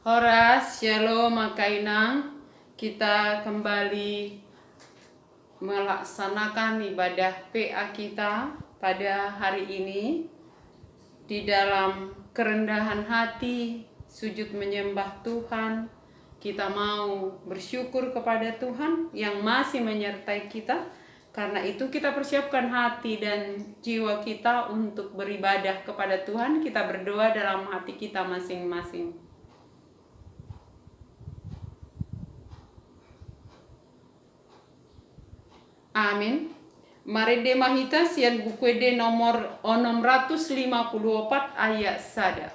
Horas, Shalom, Makainang. Kita kembali melaksanakan ibadah PA kita pada hari ini di dalam kerendahan hati, sujud menyembah Tuhan. Kita mau bersyukur kepada Tuhan yang masih menyertai kita. Karena itu kita persiapkan hati dan jiwa kita untuk beribadah kepada Tuhan. Kita berdoa dalam hati kita masing-masing. Amin. Mari demahita sian buku de nomor 654 ayat sada.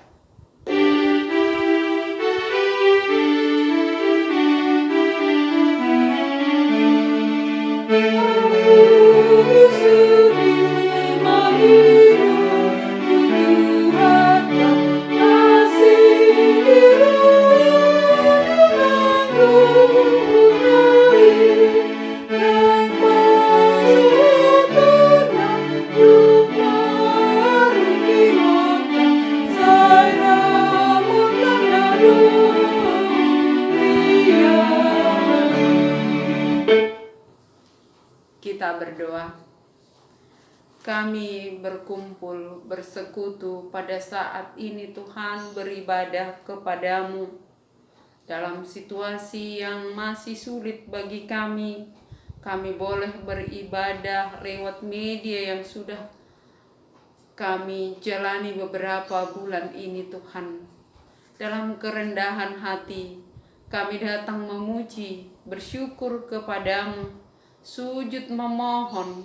Kita berdoa. Kami berkumpul, bersekutu pada saat ini Tuhan beribadah kepadamu dalam situasi yang masih sulit bagi kami. Kami boleh beribadah lewat media yang sudah kami jalani beberapa bulan ini Tuhan. Dalam kerendahan hati kami datang memuji, bersyukur kepadamu, sujud memohon.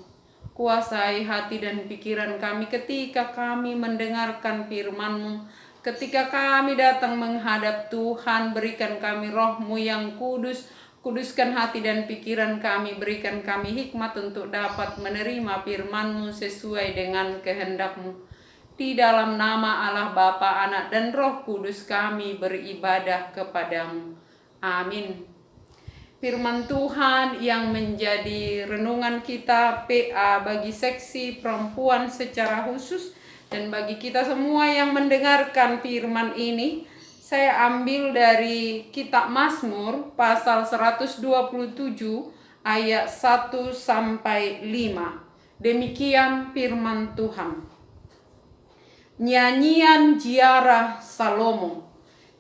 Kuasai hati dan pikiran kami ketika kami mendengarkan firman-Mu. Ketika kami datang menghadap Tuhan, berikan kami roh-Mu yang kudus. Kuduskan hati dan pikiran kami, berikan kami hikmat untuk dapat menerima firman-Mu sesuai dengan kehendak-Mu. Di dalam nama Allah Bapa, Anak, dan Roh Kudus kami beribadah kepadamu. Amin. Firman Tuhan yang menjadi renungan kita PA bagi seksi perempuan secara khusus dan bagi kita semua yang mendengarkan firman ini, saya ambil dari kitab Mazmur pasal 127 ayat 1 sampai 5. Demikian firman Tuhan. Nyanyian ziarah Salomo.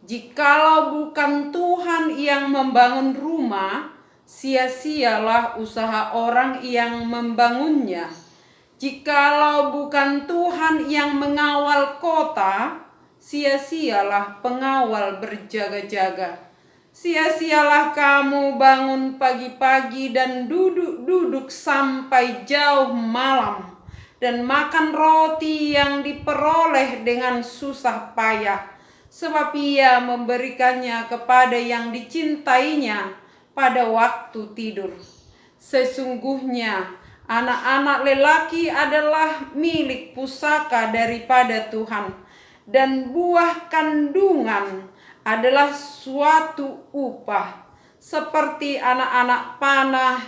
Jikalau bukan Tuhan yang membangun rumah, sia-sialah usaha orang yang membangunnya. Jikalau bukan Tuhan yang mengawal kota, sia-sialah pengawal berjaga-jaga. Sia-sialah kamu bangun pagi-pagi dan duduk-duduk sampai jauh malam, dan makan roti yang diperoleh dengan susah payah. Sebab ia memberikannya kepada yang dicintainya pada waktu tidur. Sesungguhnya anak-anak lelaki adalah milik pusaka daripada Tuhan, dan buah kandungan adalah suatu upah, seperti anak-anak panah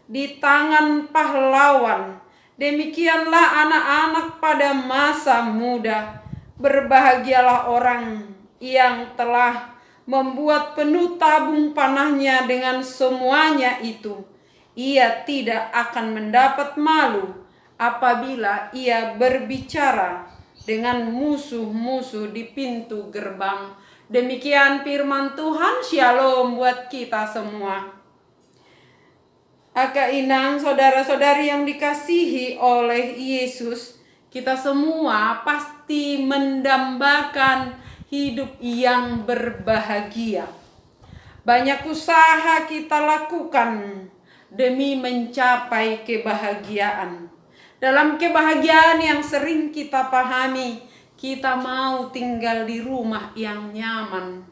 di tangan pahlawan. Demikianlah anak-anak pada masa muda. Berbahagialah orang yang telah membuat penuh tabung panahnya dengan semuanya itu. Ia tidak akan mendapat malu apabila ia berbicara dengan musuh-musuh di pintu gerbang. Demikian firman Tuhan. Shalom buat kita semua. Kakak Inang, saudara-saudari yang dikasihi oleh Yesus, kita semua pasti mendambakan hidup yang berbahagia. Banyak usaha kita lakukan demi mencapai kebahagiaan. Dalam kebahagiaan yang sering kita pahami, kita mau tinggal di rumah yang nyaman,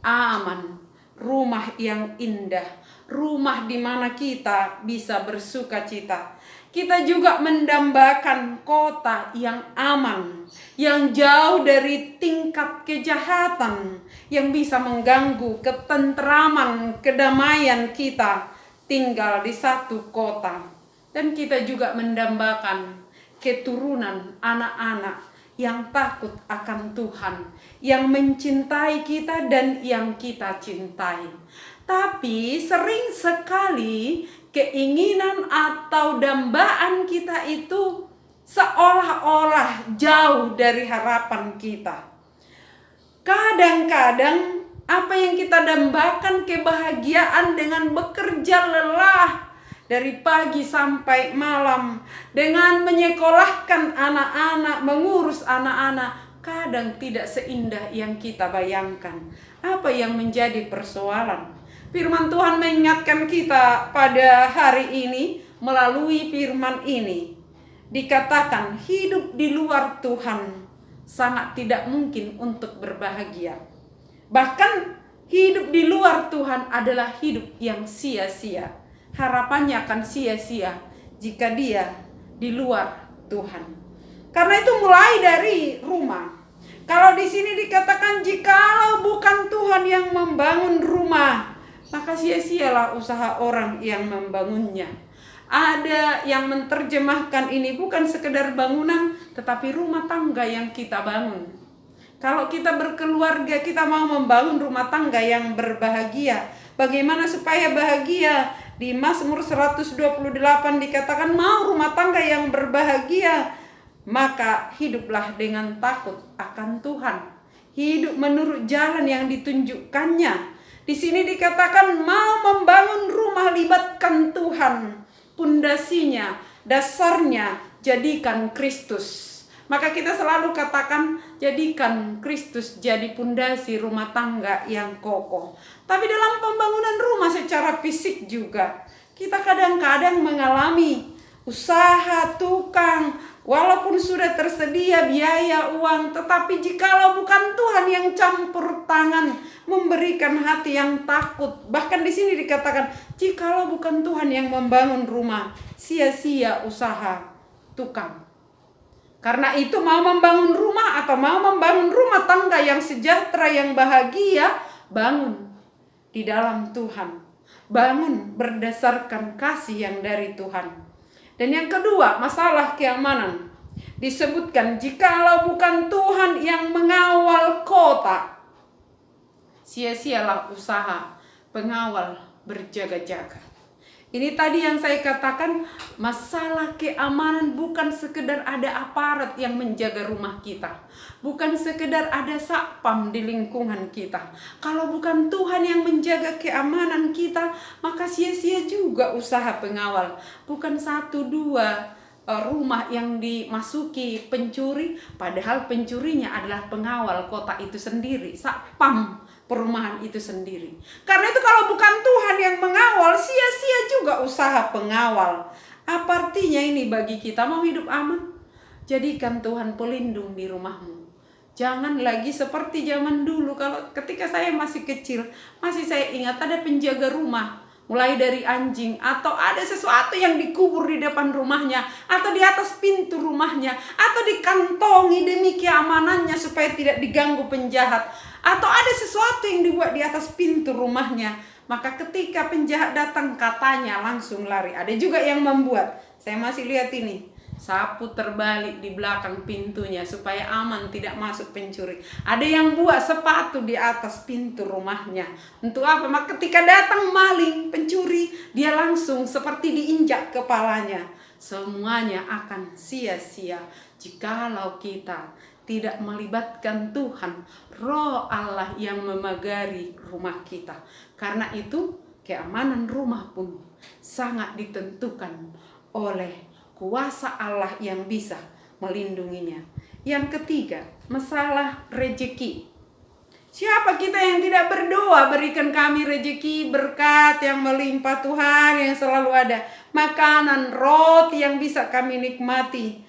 aman, rumah yang indah, rumah di mana kita bisa bersuka cita. Kita juga mendambakan kota yang aman, yang jauh dari tingkat kejahatan, yang bisa mengganggu ketentraman, kedamaian kita tinggal di satu kota. Dan kita juga mendambakan keturunan anak-anak yang takut akan Tuhan, yang mencintai kita dan yang kita cintai. Tapi sering sekali keinginan atau dambaan kita itu seolah-olah jauh dari harapan kita. Kadang-kadang apa yang kita dambakan kebahagiaan dengan bekerja lelah dari pagi sampai malam, dengan menyekolahkan anak-anak, mengurus anak-anak, kadang tidak seindah yang kita bayangkan. Apa yang menjadi persoalan? Firman Tuhan mengingatkan kita pada hari ini melalui firman ini. Dikatakan hidup di luar Tuhan sangat tidak mungkin untuk berbahagia. Bahkan hidup di luar Tuhan adalah hidup yang sia-sia. Harapannya akan sia-sia jika dia di luar Tuhan. Karena itu mulai dari rumah. Kalau di sini dikatakan jikalau bukan Tuhan yang membangun rumah, maka sia-sialah usaha orang yang membangunnya. Ada yang menerjemahkan ini bukan sekedar bangunan, tetapi rumah tangga yang kita bangun. Kalau kita berkeluarga, kita mau membangun rumah tangga yang berbahagia. Bagaimana supaya bahagia? Di Mazmur 128 dikatakan mau rumah tangga yang berbahagia, maka hiduplah dengan takut akan Tuhan. Hidup menurut jalan yang ditunjukkannya. Di sini dikatakan mau membangun rumah, libatkan Tuhan. Pundasinya, dasarnya, jadikan Kristus. Maka kita selalu katakan jadikan Kristus jadi pundasi rumah tangga yang kokoh. Tapi dalam pembangunan rumah secara fisik juga, kita kadang-kadang mengalami usaha tukang, walaupun sudah tersedia biaya uang, tetapi jikalau bukan Tuhan yang campur tangan, memberikan hati yang takut. Bahkan di sini dikatakan jikalau bukan Tuhan yang membangun rumah, sia-sia usaha tukang. Karena itu mau membangun rumah atau mau membangun rumah tangga yang sejahtera, yang bahagia, bangun di dalam Tuhan. Bangun berdasarkan kasih yang dari Tuhan. Dan yang kedua, masalah keamanan. Disebutkan jikalau bukan Tuhan yang mengawal kota, sia-sialah usaha pengawal berjaga-jaga. Ini tadi yang saya katakan, masalah keamanan bukan sekedar ada aparat yang menjaga rumah kita. Bukan sekedar ada satpam di lingkungan kita. Kalau bukan Tuhan yang menjaga keamanan kita, maka sia-sia juga usaha pengawal. Bukan 1-2 rumah yang dimasuki pencuri, padahal pencurinya adalah pengawal kota itu sendiri, satpam perumahan itu sendiri. Karena itu kalau bukan Tuhan yang mengawal, sia-sia juga usaha pengawal. Apa artinya ini bagi kita mau hidup aman? Jadikan Tuhan pelindung di rumahmu. Jangan lagi seperti zaman dulu. Kalau ketika saya masih kecil, masih saya ingat ada penjaga rumah, mulai dari anjing atau ada sesuatu yang dikubur di depan rumahnya atau di atas pintu rumahnya atau dikantongi demi keamanannya supaya tidak diganggu penjahat, atau ada sesuatu yang dibuat di atas pintu rumahnya. Maka ketika penjahat datang katanya langsung lari. Ada juga yang membuat, saya masih lihat ini, sapu terbalik di belakang pintunya supaya aman tidak masuk pencuri. Ada yang buat sepatu di atas pintu rumahnya. Untuk apa? Maka ketika datang maling, pencuri, dia langsung seperti diinjak kepalanya. Semuanya akan sia-sia jikalau kita tidak melibatkan Tuhan, Roh Allah yang memagari rumah kita. Karena itu keamanan rumah pun sangat ditentukan oleh kuasa Allah yang bisa melindunginya. Yang ketiga, masalah rezeki. Siapa kita yang tidak berdoa, berikan kami rezeki, berkat yang melimpah Tuhan yang selalu ada. Makanan, roti yang bisa kami nikmati.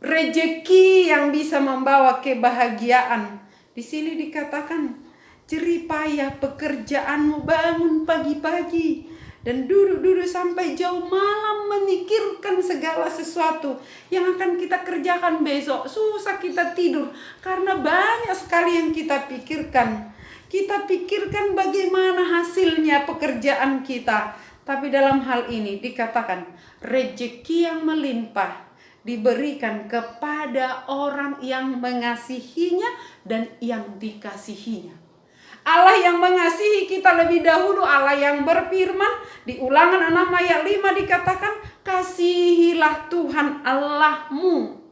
Rezeki yang bisa membawa kebahagiaan. Di sini dikatakan, jerih payah pekerjaanmu, bangun pagi-pagi dan duduk-duduk sampai jauh malam memikirkan segala sesuatu yang akan kita kerjakan besok. Susah kita tidur karena banyak sekali yang kita pikirkan. Kita pikirkan bagaimana hasilnya pekerjaan kita. Tapi dalam hal ini dikatakan rezeki yang melimpah diberikan kepada orang yang mengasihinya dan yang dikasihinya. Allah yang mengasihi kita lebih dahulu, Allah yang berfirman di Ulangan 6 ayat 5 dikatakan, kasihilah Tuhan Allahmu.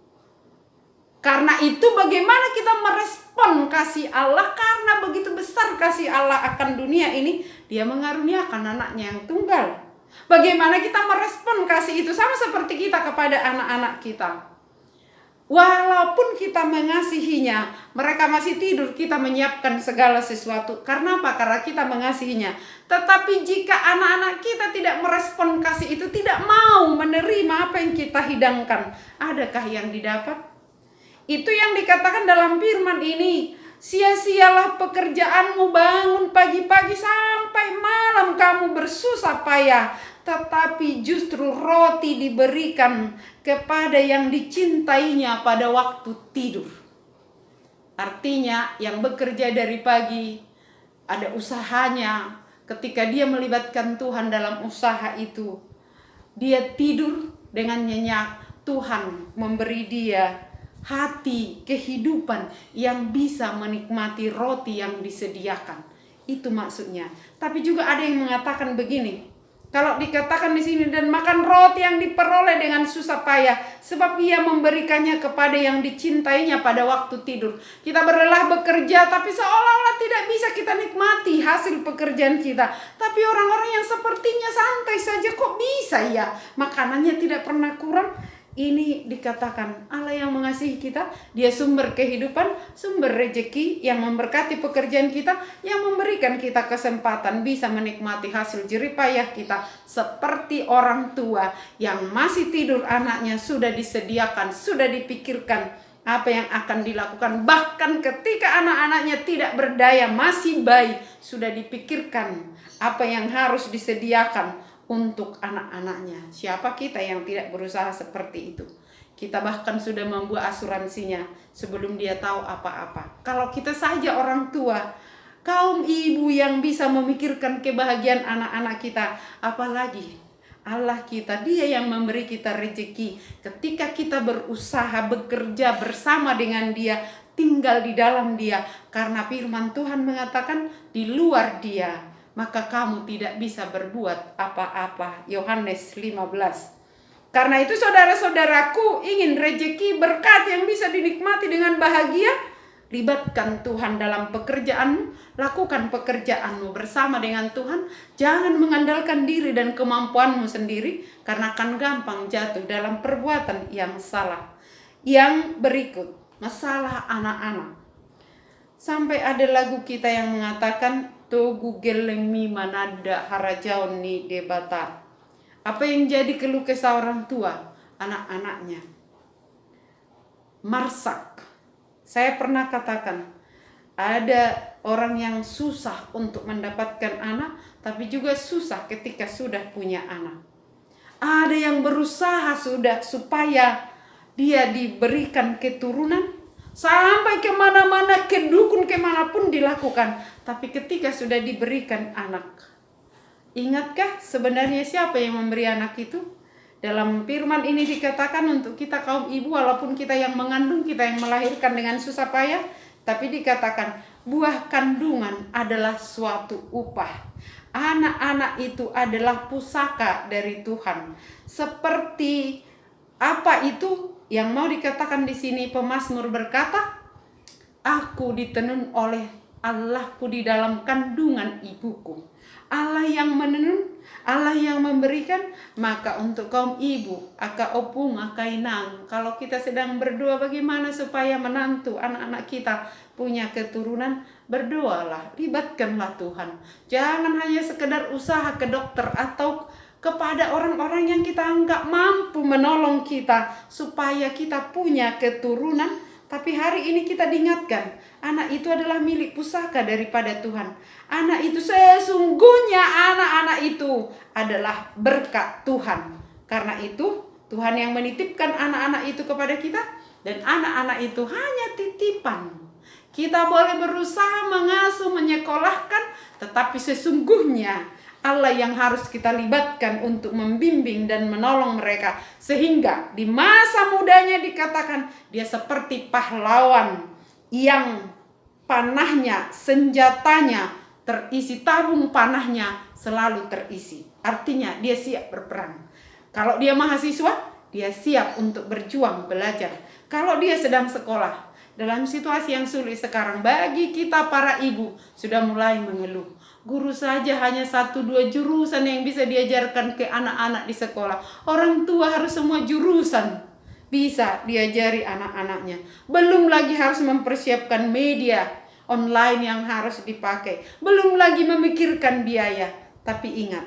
Karena itu bagaimana kita merespon kasih Allah? Karena begitu besar kasih Allah akan dunia ini, Dia mengaruniakan anaknya yang tunggal. Bagaimana kita merespon kasih itu? Sama seperti kita kepada anak-anak kita. Walaupun kita mengasihinya, mereka masih tidur, kita menyiapkan segala sesuatu. Karena apa? Karena kita mengasihinya. Tetapi jika anak-anak kita tidak merespon kasih itu, tidak mau menerima apa yang kita hidangkan, adakah yang didapat? Itu yang dikatakan dalam firman ini. Sia-sialah pekerjaanmu, bangun pagi-pagi sampai malam kamu bersusah payah, tetapi justru roti diberikan kepada yang dicintainya pada waktu tidur. Artinya yang bekerja dari pagi ada usahanya. Ketika dia melibatkan Tuhan dalam usaha itu, dia tidur dengan nyenyak. Tuhan memberi dia hati, kehidupan yang bisa menikmati roti yang disediakan. Itu maksudnya. Tapi juga ada yang mengatakan begini. Kalau dikatakan di sini, dan makan roti yang diperoleh dengan susah payah, sebab ia memberikannya kepada yang dicintainya pada waktu tidur. Kita berlelah bekerja, tapi seolah-olah tidak bisa kita nikmati hasil pekerjaan kita. Tapi orang-orang yang sepertinya santai saja, kok bisa ya? Makanannya tidak pernah kurang. Ini dikatakan Allah yang mengasihi kita, Dia sumber kehidupan, sumber rezeki yang memberkati pekerjaan kita, yang memberikan kita kesempatan bisa menikmati hasil jerih payah kita. Seperti orang tua yang masih tidur, anaknya sudah disediakan, sudah dipikirkan apa yang akan dilakukan. Bahkan ketika anak-anaknya tidak berdaya, masih bayi, sudah dipikirkan apa yang harus disediakan untuk anak-anaknya. Siapa kita yang tidak berusaha seperti itu? Kita bahkan sudah membuat asuransinya sebelum dia tahu apa-apa. Kalau kita saja orang tua, kaum ibu yang bisa memikirkan kebahagiaan anak-anak kita, apalagi Allah kita, Dia yang memberi kita rezeki. Ketika kita berusaha, bekerja bersama dengan Dia, tinggal di dalam Dia, karena firman Tuhan mengatakan di luar Dia maka kamu tidak bisa berbuat apa-apa. Yohanes 15. Karena itu saudara-saudaraku, ingin rezeki berkat yang bisa dinikmati dengan bahagia, libatkan Tuhan dalam pekerjaanmu, lakukan pekerjaanmu bersama dengan Tuhan. Jangan mengandalkan diri dan kemampuanmu sendiri, karena akan gampang jatuh dalam perbuatan yang salah. Yang berikut, masalah anak-anak. Sampai ada lagu kita yang mengatakan, Togu geleng mi manada harajaon ni debata. Apa yang jadi keluh kesah orang tua? Anak-anaknya marsak. Saya pernah katakan, ada orang yang susah untuk mendapatkan anak, tapi juga susah ketika sudah punya anak. Ada yang berusaha sudah supaya dia diberikan keturunan, sampai kemana-mana, ke dukun, kemanapun dilakukan. Tapi ketika sudah diberikan anak, ingatkah sebenarnya siapa yang memberi anak itu? Dalam firman ini dikatakan untuk kita kaum ibu, walaupun kita yang mengandung, kita yang melahirkan dengan susah payah, tapi dikatakan buah kandungan adalah suatu upah. Anak-anak itu adalah pusaka dari Tuhan. Seperti apa itu? Yang mau dikatakan di sini, pemazmur berkata, aku ditenun oleh Allahku di dalam kandungan ibuku. Allah yang menenun, Allah yang memberikan. Maka untuk kaum ibu, aka opung, aka inang, kalau kita sedang berdoa bagaimana supaya menantu anak-anak kita punya keturunan, berdoalah, libatkanlah Tuhan. Jangan hanya sekedar usaha ke dokter atau kepada orang-orang yang kita anggap mampu menolong kita supaya kita punya keturunan. Tapi hari ini kita diingatkan, anak itu adalah milik pusaka daripada Tuhan. Anak itu sesungguhnya, anak-anak itu adalah berkat Tuhan. Karena itu Tuhan yang menitipkan anak-anak itu kepada kita, dan anak-anak itu hanya titipan. Kita boleh berusaha mengasuh, menyekolahkan, tetapi sesungguhnya Allah yang harus kita libatkan untuk membimbing dan menolong mereka. Sehingga di masa mudanya dikatakan dia seperti pahlawan yang panahnya, senjatanya terisi, tabung panahnya selalu terisi. Artinya dia siap berperang. Kalau dia mahasiswa, dia siap untuk berjuang belajar. Kalau dia sedang sekolah, dalam situasi yang sulit sekarang, bagi kita para ibu sudah mulai mengeluh. Guru saja hanya 1-2 jurusan yang bisa diajarkan ke anak-anak di sekolah. Orang tua harus semua jurusan bisa diajari anak-anaknya. Belum lagi harus mempersiapkan media online yang harus dipakai. Belum lagi memikirkan biaya. Tapi ingat,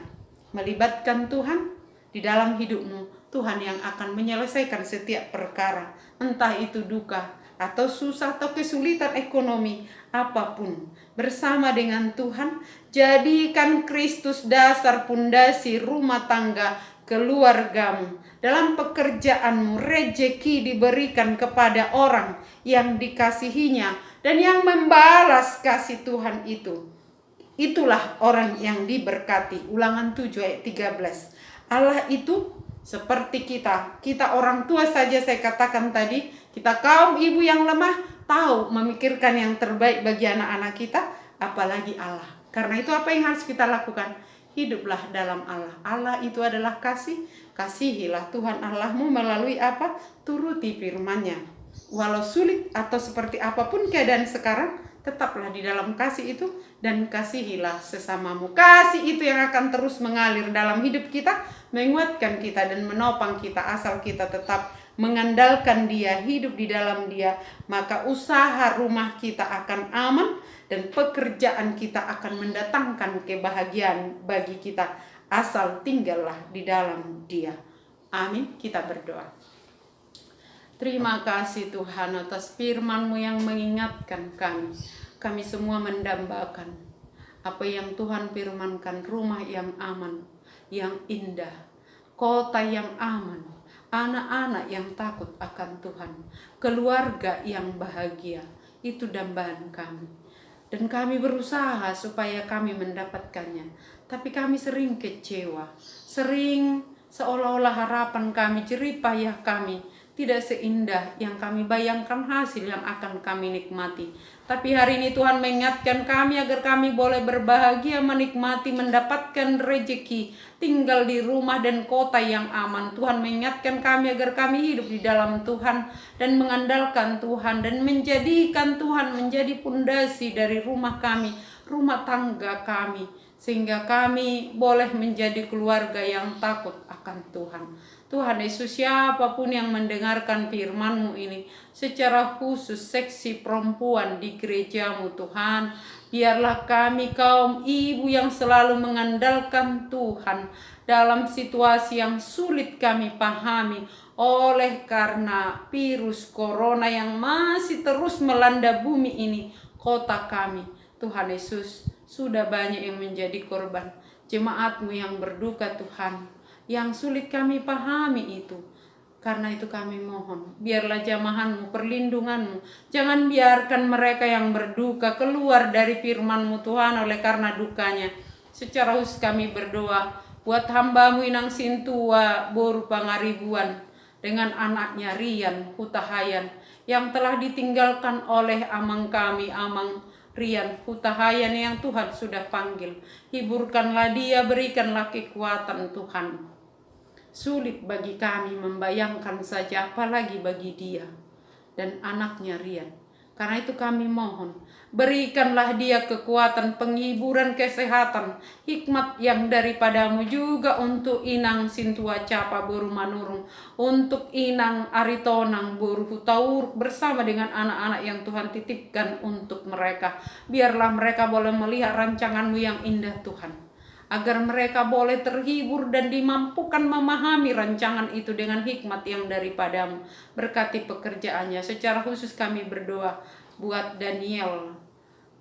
melibatkan Tuhan di dalam hidupmu, Tuhan yang akan menyelesaikan setiap perkara. Entah itu duka atau susah atau kesulitan ekonomi, apapun. Bersama dengan Tuhan, jadikan Kristus dasar pondasi rumah tangga keluargamu. Dalam pekerjaanmu, rejeki diberikan kepada orang yang dikasihinya dan yang membalas kasih Tuhan itu. Itulah orang yang diberkati. Ulangan 7 ayat 13. Allah itu seperti kita orang tua saja, saya katakan tadi, kita kaum ibu yang lemah tahu memikirkan yang terbaik bagi anak-anak kita, apalagi Allah. Karena itu apa yang harus kita lakukan? Hiduplah dalam Allah. Allah itu adalah kasih. Kasihilah Tuhan Allahmu melalui apa? Turuti firman-Nya. Walau sulit atau seperti apapun keadaan sekarang, tetaplah di dalam kasih itu dan kasihilah sesamamu. Kasih itu yang akan terus mengalir dalam hidup kita, menguatkan kita dan menopang kita asal kita tetap mengandalkan Dia, hidup di dalam Dia. Maka usaha rumah kita akan aman dan pekerjaan kita akan mendatangkan kebahagiaan bagi kita asal tinggallah di dalam Dia. Amin. Kita berdoa. Terima kasih Tuhan atas firman-Mu yang mengingatkan kami. Kami semua mendambakan apa yang Tuhan firmankan, rumah yang aman, yang indah, kota yang aman, anak-anak yang takut akan Tuhan, keluarga yang bahagia. Itu dambaan kami. Dan kami berusaha supaya kami mendapatkannya. Tapi kami sering kecewa, sering seolah-olah harapan kami, jerih payah kami tidak seindah yang kami bayangkan hasil yang akan kami nikmati. Tapi hari ini Tuhan mengingatkan kami agar kami boleh berbahagia, menikmati, mendapatkan rezeki, tinggal di rumah dan kota yang aman. Tuhan mengingatkan kami agar kami hidup di dalam Tuhan dan mengandalkan Tuhan dan menjadikan Tuhan menjadi pondasi dari rumah kami, rumah tangga kami, sehingga kami boleh menjadi keluarga yang takut akan Tuhan. Tuhan Yesus, siapapun yang mendengarkan firman-Mu ini, secara khusus seksi perempuan di gereja-Mu Tuhan, biarlah kami kaum ibu yang selalu mengandalkan Tuhan dalam situasi yang sulit kami pahami, oleh karena virus corona yang masih terus melanda bumi ini, kota kami. Tuhan Yesus, sudah banyak yang menjadi korban. Jemaat-Mu yang berduka Tuhan, yang sulit kami pahami itu. Karena itu kami mohon, biarlah jamahan-Mu, perlindungan-Mu. Jangan biarkan mereka yang berduka keluar dari firman-Mu Tuhan oleh karena dukanya. Secara khusus kami berdoa buat hamba-Mu Inang Sintua Boru Pangaribuan dengan anaknya Rian Hutahayan yang telah ditinggalkan oleh amang kami, Amang Rian Hutahayan yang Tuhan sudah panggil. Hiburkanlah dia, berikanlah kekuatan Tuhan. Sulit bagi kami membayangkan saja, apalagi bagi dia dan anaknya Rian. Karena itu kami mohon, berikanlah dia kekuatan, penghiburan, kesehatan, hikmat yang daripada-Mu juga untuk Inang Sintua Capa Boru Manurung, untuk Inang Aritonang Boru Hutaur bersama dengan anak-anak yang Tuhan titipkan untuk mereka. Biarlah mereka boleh melihat rancangan-Mu yang indah Tuhan, agar mereka boleh terhibur dan dimampukan memahami rancangan itu dengan hikmat yang daripada-Mu. Berkati pekerjaannya. Secara khusus kami berdoa buat Daniel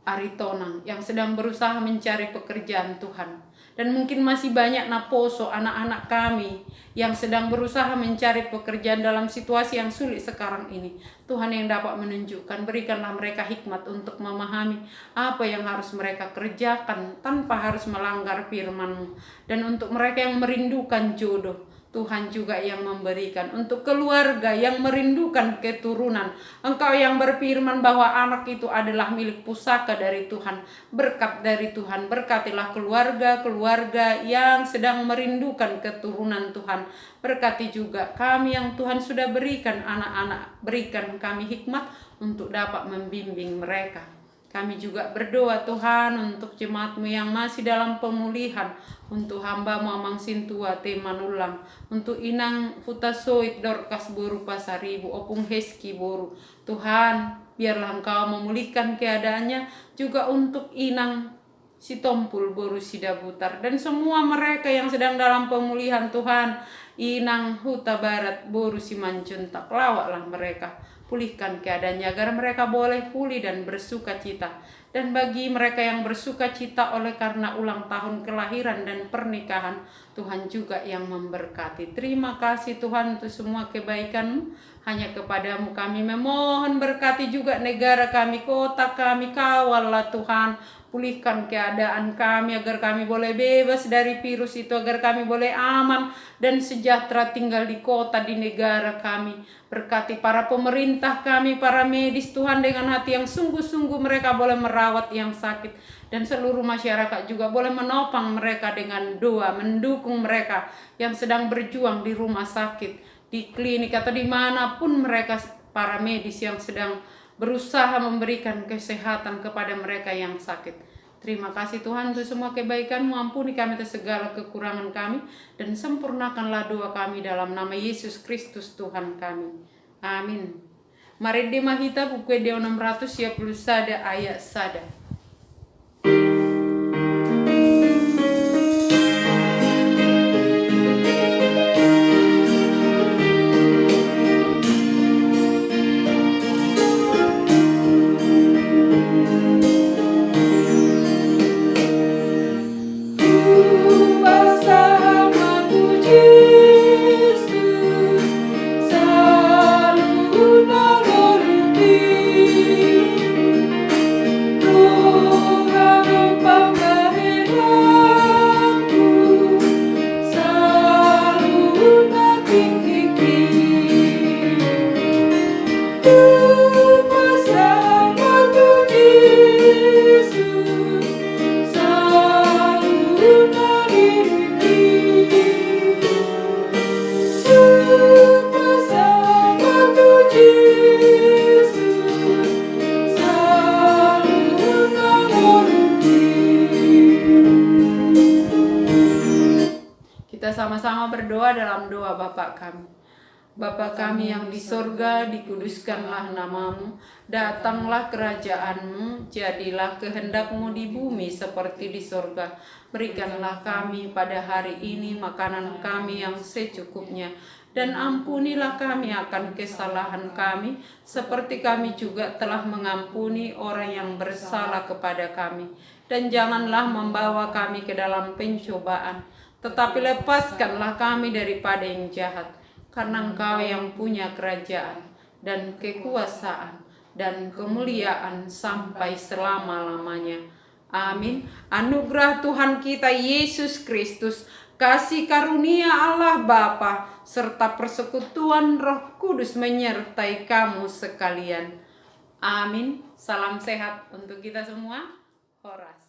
Aritonang yang sedang berusaha mencari pekerjaan Tuhan. Dan mungkin masih banyak naposo anak-anak kami yang sedang berusaha mencari pekerjaan dalam situasi yang sulit sekarang ini. Tuhan yang dapat menunjukkan, berikanlah mereka hikmat untuk memahami apa yang harus mereka kerjakan tanpa harus melanggar firman-Mu. Dan untuk mereka yang merindukan jodoh, Tuhan juga yang memberikan. Untuk keluarga yang merindukan keturunan, Engkau yang berfirman bahwa anak itu adalah milik pusaka dari Tuhan, berkat dari Tuhan. Berkatilah keluarga-keluarga yang sedang merindukan keturunan Tuhan. Berkati juga kami yang Tuhan sudah berikan anak-anak, berikan kami hikmat untuk dapat membimbing mereka. Kami juga berdoa Tuhan untuk jemaat-Mu yang masih dalam pemulihan, untuk hamba-Mu Amang Sintua Temanulang, untuk Inang Futasoit Dorkas Boru Pasaribu, Opung Heski Boru. Tuhan, biarlah Engkau memulihkan keadaannya, juga untuk Inang Sitompul Boru Sidabutar, dan semua mereka yang sedang dalam pemulihan Tuhan. Inang Huta Barat Boru Simanjuntak, lawaklah mereka, pulihkan keadaannya agar mereka boleh pulih dan bersuka cita. Dan bagi mereka yang bersuka cita oleh karena ulang tahun kelahiran dan pernikahan, Tuhan juga yang memberkati. Terima kasih Tuhan untuk semua kebaikan-Mu. Hanya kepadamu kami memohon, berkati juga negara kami, kota kami, kawallah Tuhan. Pulihkan keadaan kami agar kami boleh bebas dari virus itu, agar kami boleh aman dan sejahtera tinggal di kota, di negara kami. Berkati para pemerintah kami, para medis Tuhan, dengan hati yang sungguh-sungguh mereka boleh merawat yang sakit. Dan seluruh masyarakat juga boleh menopang mereka dengan doa, mendukung mereka yang sedang berjuang di rumah sakit, di klinik atau dimanapun mereka, para medis yang sedang berusaha memberikan kesehatan kepada mereka yang sakit. Terima kasih Tuhan untuk semua kebaikan-Mu. Ampuni kami atas segala kekurangan kami, dan sempurnakanlah doa kami dalam nama Yesus Kristus Tuhan kami. Amin. Mari dimahita buku Deo 600 ya plus sada ayat sada. Kita sama-sama berdoa dalam doa Bapa kami. Bapa kami yang di sorga, dikuduskanlah namamu, datanglah kerajaan-Mu, jadilah kehendak-Mu di bumi seperti di sorga. Berikanlah kami pada hari ini makanan kami yang secukupnya, dan ampunilah kami akan kesalahan kami, seperti kami juga telah mengampuni orang yang bersalah kepada kami. Dan janganlah membawa kami ke dalam pencobaan, tetapi lepaskanlah kami daripada yang jahat. Karena Engkau yang punya kerajaan dan kekuasaan dan kemuliaan sampai selama-lamanya. Amin. Anugerah Tuhan kita Yesus Kristus, kasih karunia Allah Bapa, serta persekutuan Roh Kudus menyertai kamu sekalian. Amin. Salam sehat untuk kita semua. Horas.